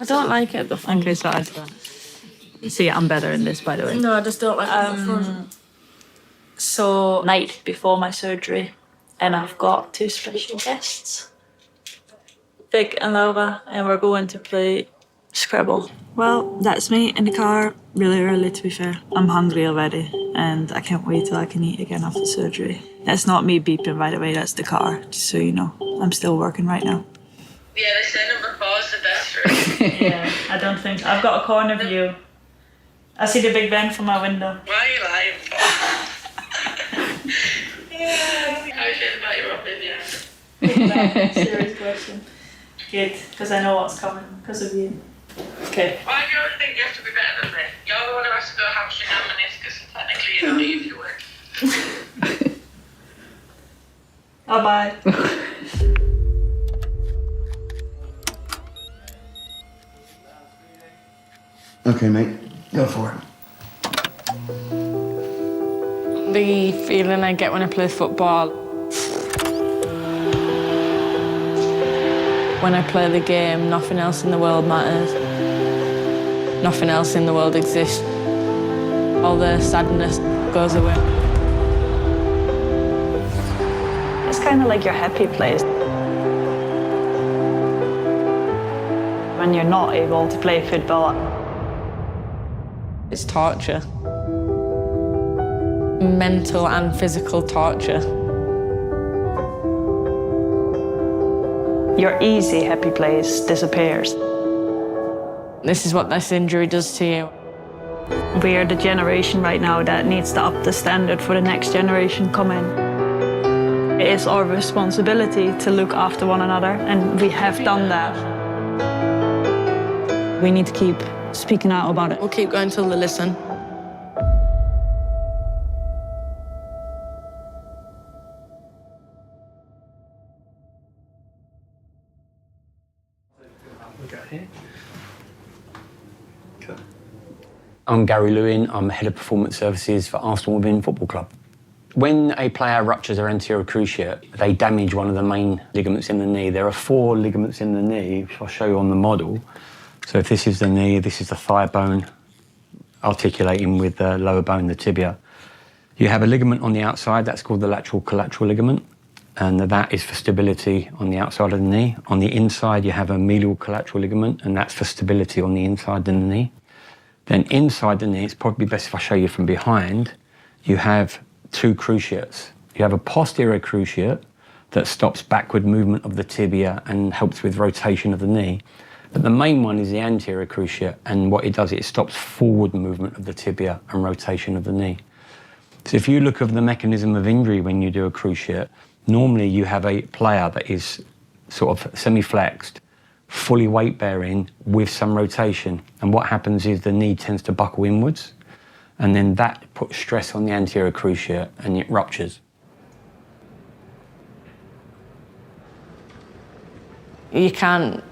I don't like it at the front. Okay, so see, I'm better in this, by the way. No, I just don't like it at the front. So, night before my surgery, and I've got 2 special guests, Vic and Laura, and we're going to play Scrabble. Well, that's me in the car, really early to be fair. I'm hungry already, and I can't wait till I can eat again after surgery. That's not me beeping, by the way, that's the car, just so you know. I'm still working right now. Yeah, they say number 4 is the best room. Yeah, I don't think... I've got a corner view. I see the Big Ben from my window. Why are you lying for? Yeah. How are you feeling about your own Vivianne? Big Ben, serious question. Good, because I know what's coming, because of you. Okay. Why do you always think you have to be better than me? You're the one who has to go hamstring and meniscus, and technically you don't need to work. Bye-bye. Okay, mate, go for it. The feeling I get when I play football. When I play the game, nothing else in the world matters. Nothing else in the world exists. All the sadness goes away. It's kind of like your happy place. When you're not able to play football. It's torture. Mental and physical torture. Your easy happy place disappears. This is what this injury does to you. We are the generation right now that needs to up the standard for the next generation coming. It is our responsibility to look after one another, and we have done that. We need to keep speaking out about it. We'll keep going till they listen. I'm Gary Lewin, I'm Head of Performance Services for Arsenal Women Football Club. When a player ruptures their anterior cruciate, they damage one of the main ligaments in the knee. There are 4 ligaments in the knee, which I'll show you on the model. So if this is the knee, this is the thigh bone, articulating with the lower bone, the tibia. You have a ligament on the outside, that's called the lateral collateral ligament, and that is for stability on the outside of the knee. On the inside, you have a medial collateral ligament, and that's for stability on the inside of the knee. Then inside the knee, it's probably best if I show you from behind, you have 2 cruciates. You have a posterior cruciate that stops backward movement of the tibia and helps with rotation of the knee. But the main one is the anterior cruciate, and what it does, it stops forward movement of the tibia and rotation of the knee. So if you look at the mechanism of injury when you do a cruciate, normally you have a player that is sort of semi-flexed, fully weight-bearing with some rotation. And what happens is the knee tends to buckle inwards, and then that puts stress on the anterior cruciate and it ruptures. You can't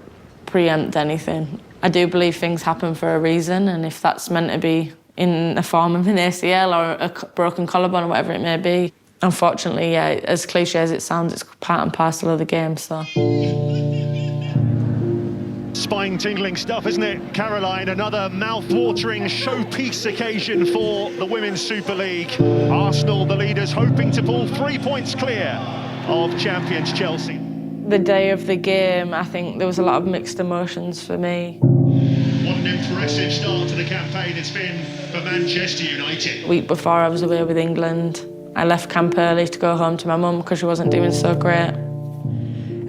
preempt anything. I do believe things happen for a reason, and if that's meant to be in the form of an ACL or a broken collarbone or whatever it may be, unfortunately, yeah, as cliche as it sounds, it's part and parcel of the game, so. Spine-tingling stuff, isn't it, Caroline? Another mouth-watering showpiece occasion for the Women's Super League. Arsenal, the leaders, hoping to pull 3 points clear of champions Chelsea. The day of the game, I think there was a lot of mixed emotions for me. What an impressive start to the campaign it's been for Manchester United. The week before I was away with England, I left camp early to go home to my mum because she wasn't doing so great.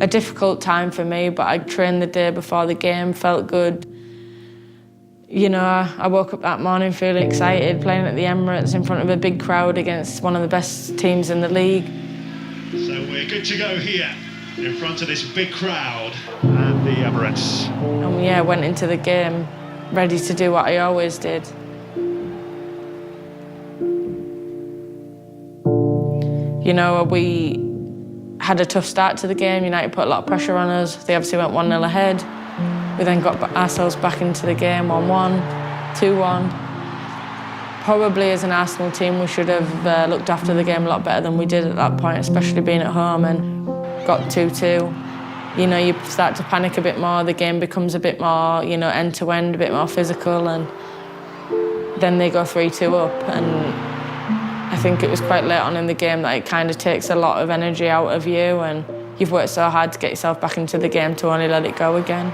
A difficult time for me, but I trained the day before the game, felt good. You know, I woke up that morning feeling excited, playing at the Emirates in front of a big crowd against one of the best teams in the league. So we're good to go here in front of this big crowd at the Emirates. And yeah, went into the game ready to do what I always did. You know, we had a tough start to the game. United put a lot of pressure on us. They obviously went 1-0 ahead. We then got ourselves back into the game, 1-1, 2-1. Probably as an Arsenal team, we should have looked after the game a lot better than we did at that point, especially being at home, and got 2-2. You know, you start to panic a bit more, the game becomes a bit more, you know, end-to-end, a bit more physical, and then they go 3-2 up, and I think it was quite late on in the game that it kind of takes a lot of energy out of you, and you've worked so hard to get yourself back into the game to only let it go again.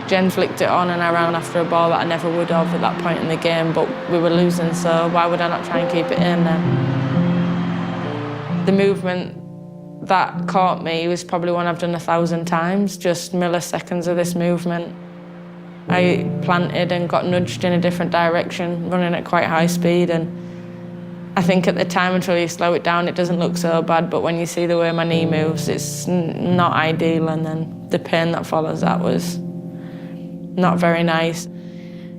Jen flicked it on and I ran after a ball that I never would have at that point in the game, but we were losing, so why would I not try and keep it in then? The movement that caught me was probably one I've done 1,000 times, just milliseconds of this movement. I planted and got nudged in a different direction, running at quite high speed, and I think at the time, until you slow it down, it doesn't look so bad, but when you see the way my knee moves, it's not ideal, and then the pain that follows that was not very nice.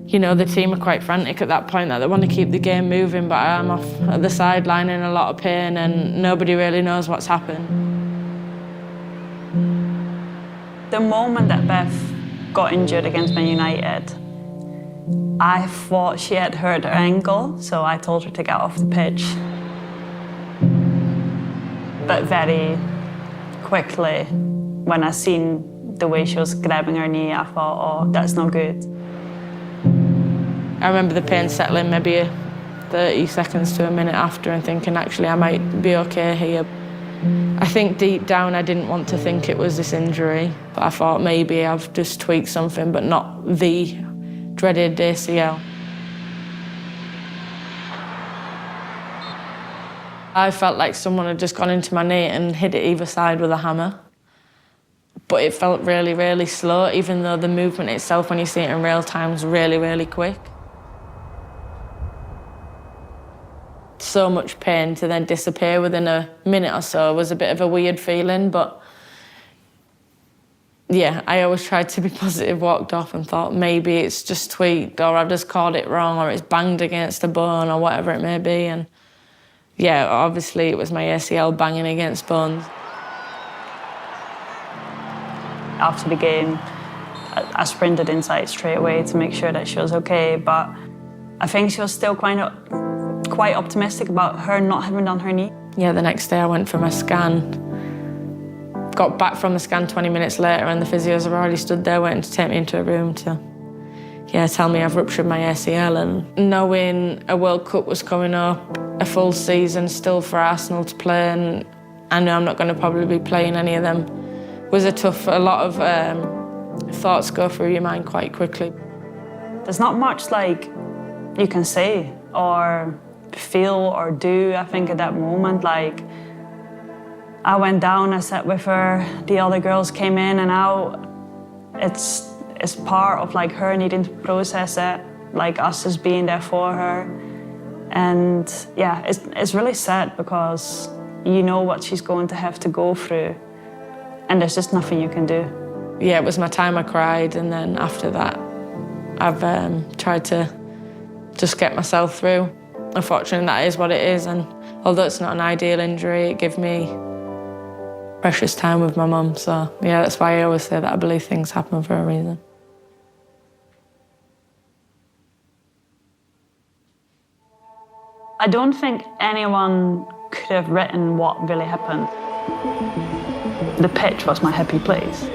You know, the team are quite frantic at that point, that they want to keep the game moving, but I'm off at the sideline in a lot of pain and nobody really knows what's happened. The moment that Beth got injured against Man United, I thought she had hurt her ankle, so I told her to get off the pitch. But very quickly, when I seen the way she was grabbing her knee, I thought, oh, that's not good. I remember the pain settling maybe 30 seconds to a minute after and thinking, actually, I might be okay here. I think deep down I didn't want to think it was this injury, but I thought maybe I've just tweaked something, but not the dreaded ACL. I felt like someone had just gone into my knee and hit it either side with a hammer. But it felt really, really slow, even though the movement itself, when you see it in real time, is really, really quick. So much pain to then disappear within a minute or so was a bit of a weird feeling, but yeah, I always tried to be positive, walked off and thought maybe it's just tweaked, or I've just called it wrong, or it's banged against a bone, or whatever it may be. And yeah, obviously it was my ACL banging against bones. After the game, I sprinted inside straight away to make sure that she was okay, but I think she was still quite optimistic about her not having done her knee. Yeah, the next day I went for my scan. Got back from the scan 20 minutes later and the physios have already stood there waiting to take me into a room to tell me I've ruptured my ACL. And knowing a World Cup was coming up, a full season still for Arsenal to play, and I know I'm not going to probably be playing any of them, was a lot of thoughts go through your mind quite quickly. There's not much like you can say or feel or do, I think, at that moment. Like, I went down, I sat with her, the other girls came in and out. It's part of like her needing to process it, like us just being there for her. And yeah, it's really sad because you know what she's going to have to go through and there's just nothing you can do. Yeah, it was my time I cried, and then after that I've tried to just get myself through. Unfortunately, that is what it is, and although it's not an ideal injury, it gave me precious time with my mum. So yeah, that's why I always say that I believe things happen for a reason. I don't think anyone could have written what really happened. The pitch was my happy place.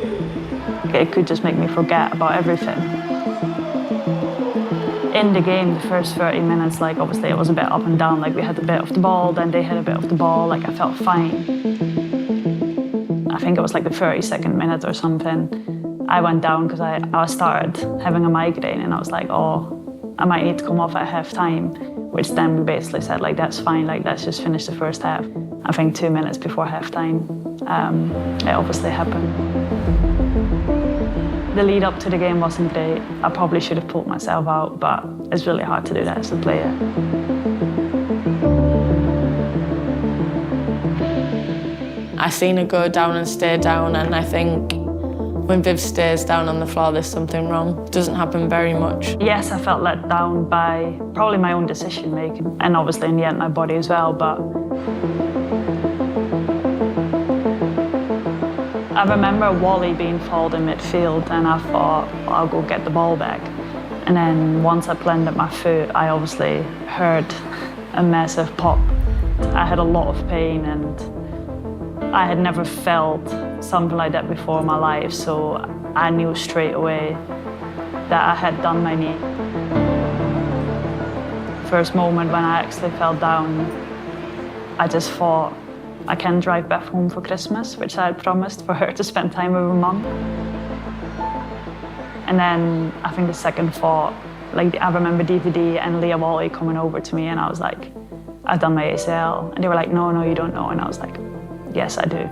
It could just make me forget about everything. In the game, the first 30 minutes, like obviously it was a bit up and down, like we had a bit of the ball, then they had a bit of the ball, like I felt fine. I think it was like the 32nd minute or something. I went down because I started having a migraine and I was like, oh, I might need to come off at half time, which then we basically said like, that's fine, like let's just finish the first half. I think 2 minutes before half time, it obviously happened. The lead up to the game wasn't great. I probably should have pulled myself out, but it's really hard to do that as a player. I seen her go down and stay down, and I think when Viv stays down on the floor, there's something wrong. It doesn't happen very much. Yes, I felt let down by probably my own decision making, and obviously in the end my body as well, but I remember Wally being fouled in midfield and I thought, I'll go get the ball back. And then once I planted my foot, I obviously heard a massive pop. I had a lot of pain and I had never felt something like that before in my life, so I knew straight away that I had done my knee. First moment when I actually fell down, I just thought, I can drive Beth home for Christmas, which I had promised for her to spend time with her mum. And then I think the second thought, like I remember DVD and Leah Wally coming over to me and I was like, I've done my ACL. And they were like, no, you don't know. And I was like, yes, I do.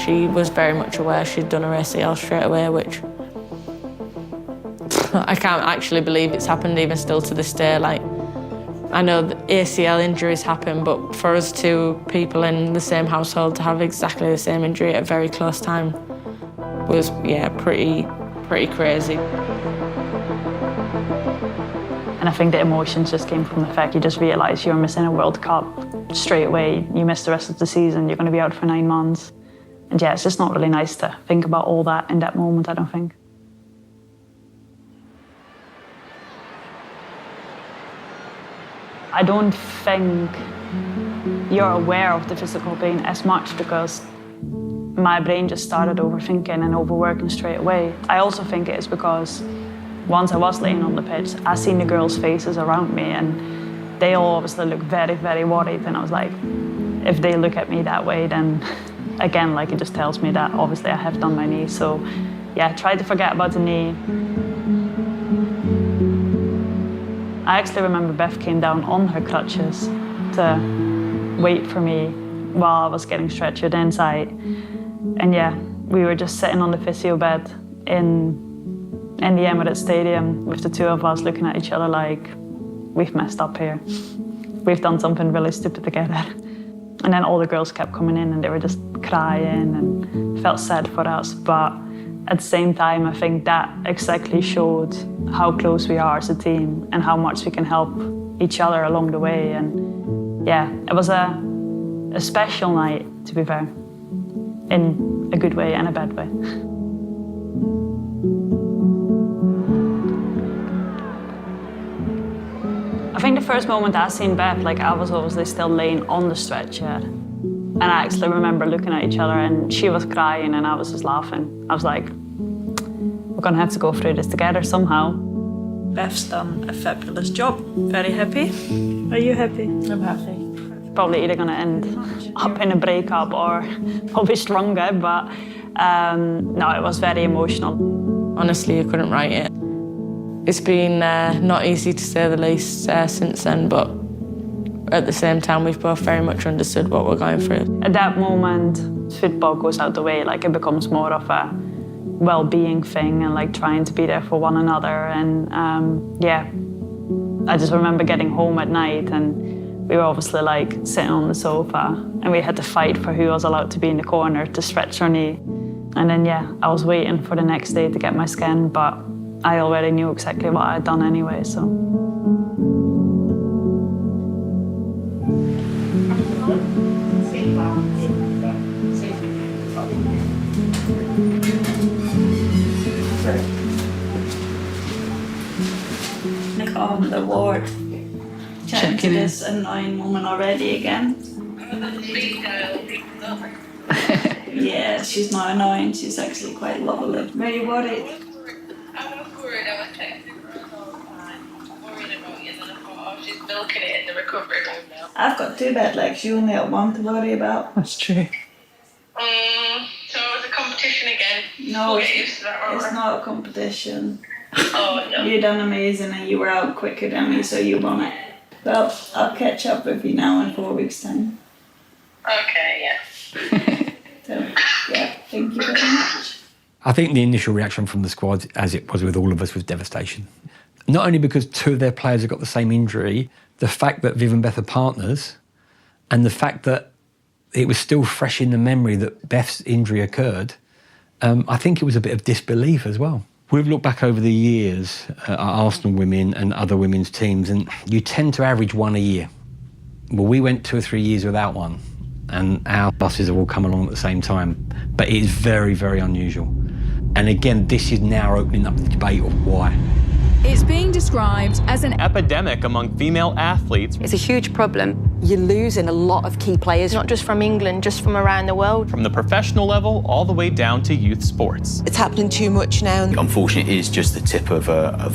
She was very much aware she'd done her ACL straight away, which I can't actually believe it's happened even still to this day. Like, I know that ACL injuries happen, but for us two people in the same household to have exactly the same injury at a very close time was, yeah, pretty crazy. And I think the emotions just came from the fact you just realise you're missing a World Cup straight away. You miss the rest of the season, you're going to be out for 9 months. And yeah, it's just not really nice to think about all that in that moment, I don't think. I don't think you're aware of the physical pain as much because my brain just started overthinking and overworking straight away. I also think it is because once I was laying on the pitch, I seen the girls' faces around me and they all obviously look very, very worried. And I was like, if they look at me that way, then again, like it just tells me that obviously I have done my knee. So yeah, I tried to forget about the knee. I actually remember Beth came down on her crutches to wait for me while I was getting stretchered inside. And yeah, we were just sitting on the physio bed in the Emirates Stadium with the two of us looking at each other like, we've messed up here. We've done something really stupid together. And then all the girls kept coming in and they were just crying and felt sad for us. But at the same time, I think that exactly showed how close we are as a team and how much we can help each other along the way. And yeah, it was a special night, to be fair, in a good way and a bad way. I think the first moment I seen Beth, like I was obviously still laying on the stretcher. And I actually remember looking at each other and she was crying and I was just laughing. I was like, we're gonna have to go through this together somehow. Beth's done a fabulous job. Very happy. Are you happy? I'm happy. Probably either gonna end up in a breakup or probably stronger, but no, it was very emotional. Honestly, I couldn't write it. It's been not easy to say the least since then, but at the same time, we've both very much understood what we're going through. At that moment, football goes out the way, like it becomes more of a well-being thing and like trying to be there for one another. And yeah, I just remember getting home at night and we were obviously like sitting on the sofa and we had to fight for who was allowed to be in the corner to stretch her knee. And then yeah, I was waiting for the next day to get my scan, but I already knew exactly what I had done anyway, so. Like on the ward, chatting to this annoying woman already again. Yeah, she's not annoying, she's actually quite lovely. Very worried. I was worried. I was texting her the whole time, worrying about you, and then I thought, oh, she's milking it in the recovery room now. I've got 2 bad legs, you only have 1 to worry about. That's true. So it was a competition again. No, We'll get used to that, won't it's we? not a competition. Oh, no. You done amazing and you were out quicker than me, so you won it. Well, I'll catch up with you now in 4 weeks' time. Okay, yeah. So, yeah, thank you very much. I think the initial reaction from the squad, as it was with all of us, was devastation. Not only because 2 of their players have got the same injury, the fact that Viv and Beth are partners, and the fact that it was still fresh in the memory that Beth's injury occurred, I think it was a bit of disbelief as well. We've looked back over the years at Arsenal women and other women's teams, and you tend to average 1 a year. Well, we went 2 or 3 years without one, and our buses have all come along at the same time. But it is very, very unusual. And again, this is now opening up the debate of why. It's being described as an epidemic among female athletes. It's a huge problem. You're losing a lot of key players. Not just from England, just from around the world. From the professional level all the way down to youth sports. It's happening too much now. Unfortunately, it is just the tip of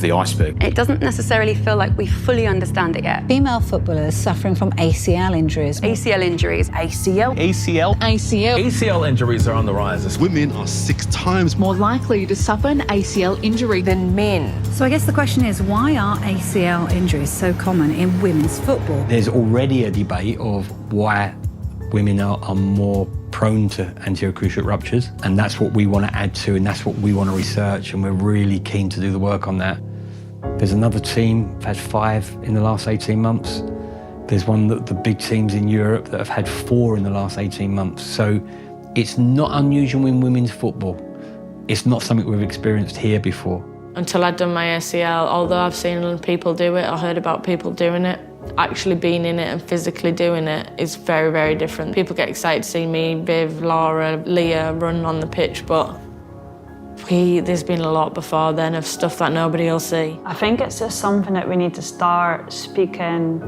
the iceberg. It doesn't necessarily feel like we fully understand it yet. Female footballers suffering from ACL injuries. ACL injuries. ACL. ACL. ACL. ACL injuries are on the rise. Women are 6 times more likely to suffer an ACL injury than men. So I guess the question is, why are ACL injuries so common in women's football? There's already a debate of why women are more prone to anterior cruciate ruptures, and that's what we want to add to, and that's what we want to research, and we're really keen to do the work on that. There's another team that had 5 in the last 18 months. There's one that the big teams in Europe that have had 4 in the last 18 months. So it's not unusual in women's football. It's not something we've experienced here before. Until I'd done my ACL, although I've seen people do it, I heard about people doing it, actually being in it and physically doing it is very, very different. People get excited to see me, Viv, Laura, Leah run on the pitch, but there's been a lot before then of stuff that nobody will see. I think it's just something that we need to start speaking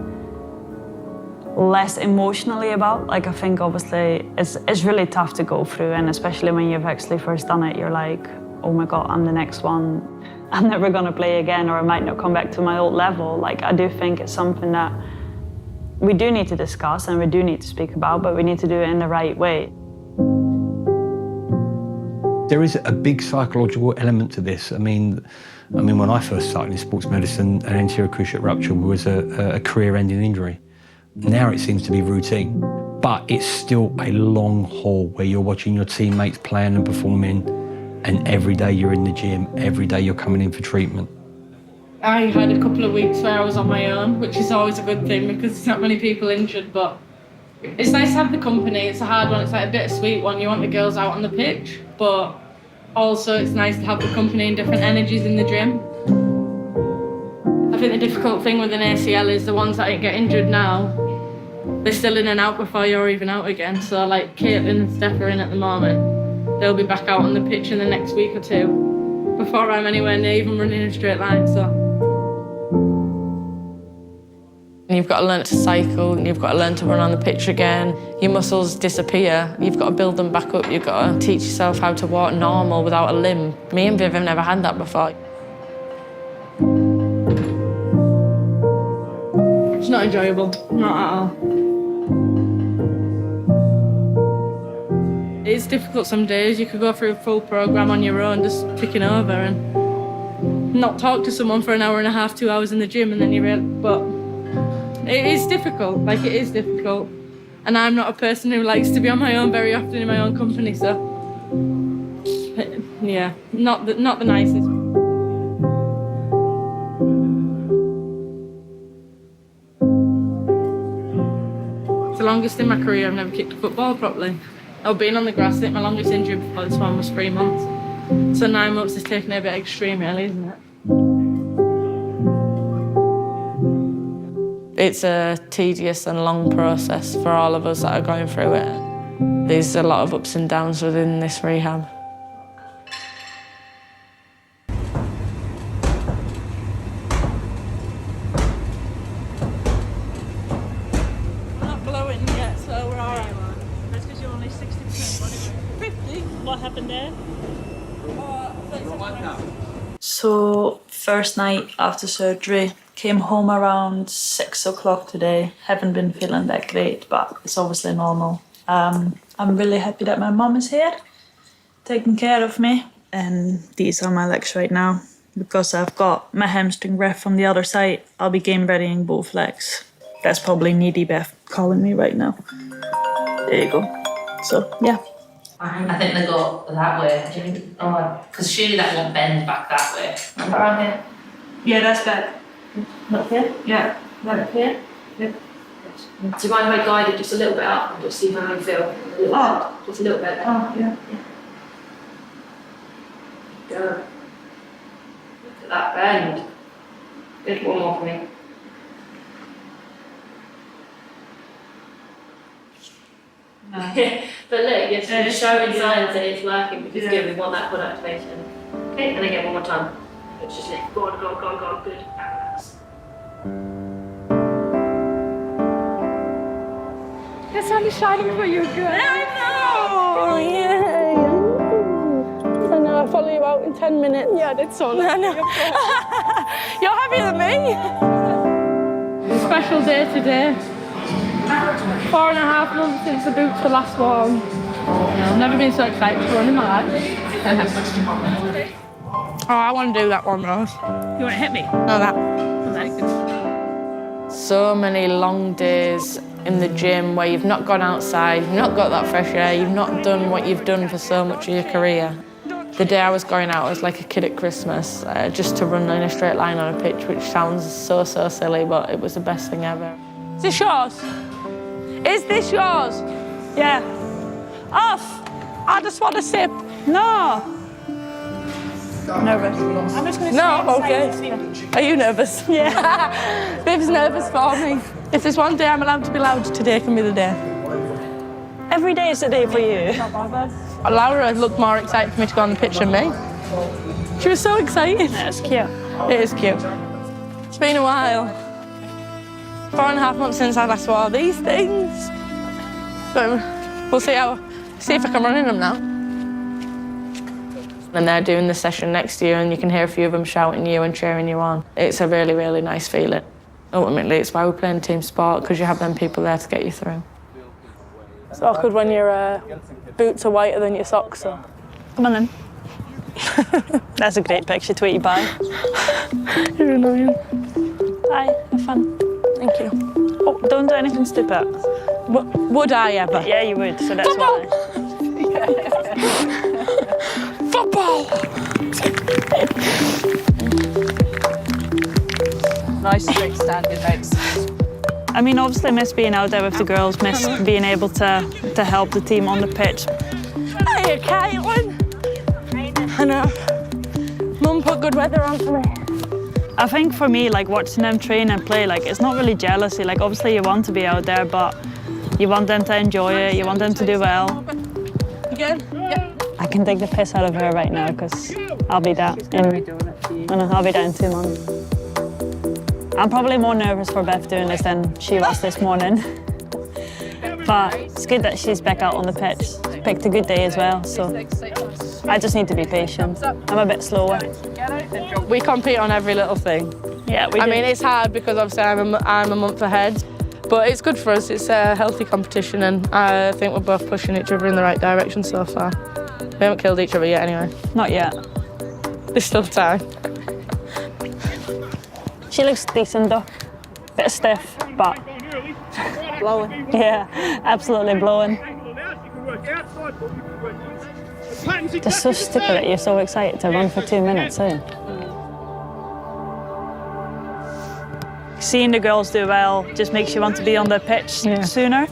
less emotionally about. Like, I think obviously it's really tough to go through, and especially when you've actually first done it, you're like, oh my God, I'm the next one. I'm never gonna play again, or I might not come back to my old level. Like, I do think it's something that we do need to discuss and we do need to speak about, but we need to do it in the right way. There is a big psychological element to this. I mean, when I first started in sports medicine, an anterior cruciate rupture was a career-ending injury. Now it seems to be routine, but it's still a long haul where you're watching your teammates playing and performing, and every day you're in the gym, every day you're coming in for treatment. I had a couple of weeks where I was on my own, which is always a good thing because there's not many people injured, but it's nice to have the company. It's a hard one, it's like a bittersweet one. You want the girls out on the pitch, but also it's nice to have the company and different energies in the gym. I think the difficult thing with an ACL is the ones that get injured now, they're still in and out before you're even out again. So like Caitlin and Steph are in at the moment. They'll be back out on the pitch in the next week or 2 before I'm anywhere near even running a straight line. So you've got to learn to cycle, and you've got to learn to run on the pitch again. Your muscles disappear. You've got to build them back up. You've got to teach yourself how to walk normal without a limb. Me and Viv have never had that before. It's not enjoyable, not at all. It's difficult some days. You could go through a full programme on your own, just ticking over and not talk to someone for an hour and a half, 2 hours in the gym, and then you realize, but it is difficult, like it is difficult. And I'm not a person who likes to be on my own very often in my own company, so yeah, not the nicest. It's the longest in my career I've never kicked a football properly. I've been on the grass. I think my longest injury before this one was 3 months. So 9 months is taking it a bit extreme, really, isn't it? It's a tedious and long process for all of us that are going through it. There's a lot of ups and downs within this rehab. We're not blowing yet, so we're all right. That's because you're only 60% body weight. 50? What happened there? So, first night after surgery, came home around 6 o'clock today. Haven't been feeling that great, but it's obviously normal. I'm really happy that my mum is here, taking care of me. And these are my legs right now. Because I've got my hamstring ref from the other side, I'll be game readying both legs. That's probably needy Beth calling me right now. There you go. So, yeah. I think they go that way. Because surely that won't bend back that way. Around here. Yeah, that's better. Not here? Yeah. Right here? Yeah. Do you mind if I guide it just a little bit up and just see how you feel? Just a little bit. Oh, yeah. Go. Look at that bend. Good, one more for me. No. But look, you're showing signs that it's working because we want that foot activation. Okay, and again, one more time. It's just like, go, good. The sun is shining for you, girl. I know! Yay! I know, I'll follow you out in 10 minutes. Yeah, that's all. I know. You're happier than me. Special day today. 4.5 months since the boots were last worn. I've never been so excited to run in my life. Oh, I want to do that one, Rose. You want to hit me? No, that. Okay. So many long days in the gym where you've not gone outside, you've not got that fresh air, you've not done what you've done for so much of your career. The day I was going out, I was like a kid at Christmas, just to run in a straight line on a pitch, which sounds so silly, but it was the best thing ever. Is this yours? Is this yours? Yeah. Off! I just want a sip. No. Nervous. I'm just going to No, okay. Are you nervous? Yeah. Viv's nervous for me. If there's one day I'm allowed to be loud, today can be the day. Every day is a day for you. Laura looked more excited for me to go on the pitch than me. She was so excited. That's cute. It is cute. It's been a while. 4.5 months since I last wore these things. But we'll see if I can run in them now. And they're doing the session next to you and you can hear a few of them shouting you and cheering you on. It's a really nice feeling. Ultimately, it's why we're playing team sport, because you have them people there to get you through. It's awkward when your boots are whiter than your socks, so. Come on then. That's a great picture, tweeted by. You're annoying. Bye, have fun. Thank you. Oh, don't do anything stupid. Would I ever? Yeah, you would, so that's Football! why. Football! Nice strict standing notes. I mean, obviously miss being out there with the girls, miss being able to help the team on the pitch. Hiya, Caitlin. I know. Mum put good weather on for me. I think for me, like watching them train and play, like it's not really jealousy. Like obviously you want to be out there, but you want them to enjoy it, you want them to do well. Again? Yeah. I can take the piss out of her right now because I'll be that I'll be that in 2 months. I'm probably more nervous for Beth doing this than she was this morning. But it's good that she's back out on the pitch. She picked a good day as well, so I just need to be patient. I'm a bit slower. We compete on every little thing. Yeah, we do. I mean, it's hard because obviously I'm a month ahead, but it's good for us. It's a healthy competition, and I think we're both pushing each other in the right direction so far. We haven't killed each other yet, anyway. Not yet. There's still time. She looks decent though. Bit stiff, but blowing. Yeah, absolutely blowing. Just so stupid that you're so excited to run for 2 minutes, eh? Seeing the girls do well just makes you want to be on the pitch sooner.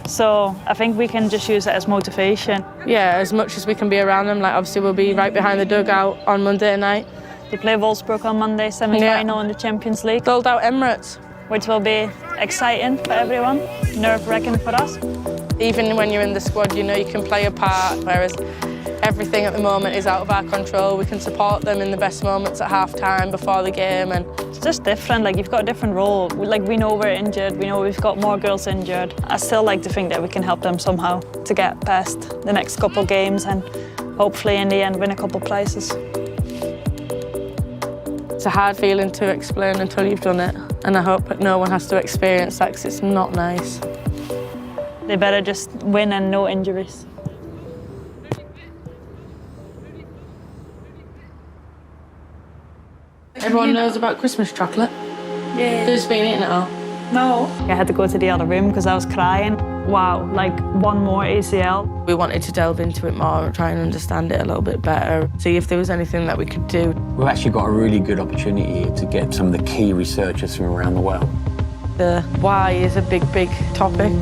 So I think we can just use it as motivation. Yeah, as much as we can be around them. Like obviously we'll be right behind the dugout on Monday night. They play Wolfsburg on Monday, semi-final in the Champions League. Sold out Emirates. Which will be exciting for everyone, nerve-wracking for us. Even when you're in the squad, you know you can play a part, whereas everything at the moment is out of our control. We can support them in the best moments at half-time, before the game, and it's just different. Like you've got a different role. Like we know we're injured, we know we've got more girls injured. I still like to think that we can help them somehow to get past the next couple games and hopefully in the end win a couple prizes. It's a hard feeling to explain until you've done it, and I hope that no one has to experience that because it's not nice. They better just win and no injuries. Everyone knows about Christmas chocolate. Yeah. Who's been eating it all? No. I had to go to the other room because I was crying. Wow, like one more ACL. We wanted to delve into it more and try and understand it a little bit better, see if there was anything that we could do. We've actually got a really good opportunity here to get some of the key researchers from around the world. The why is a big topic.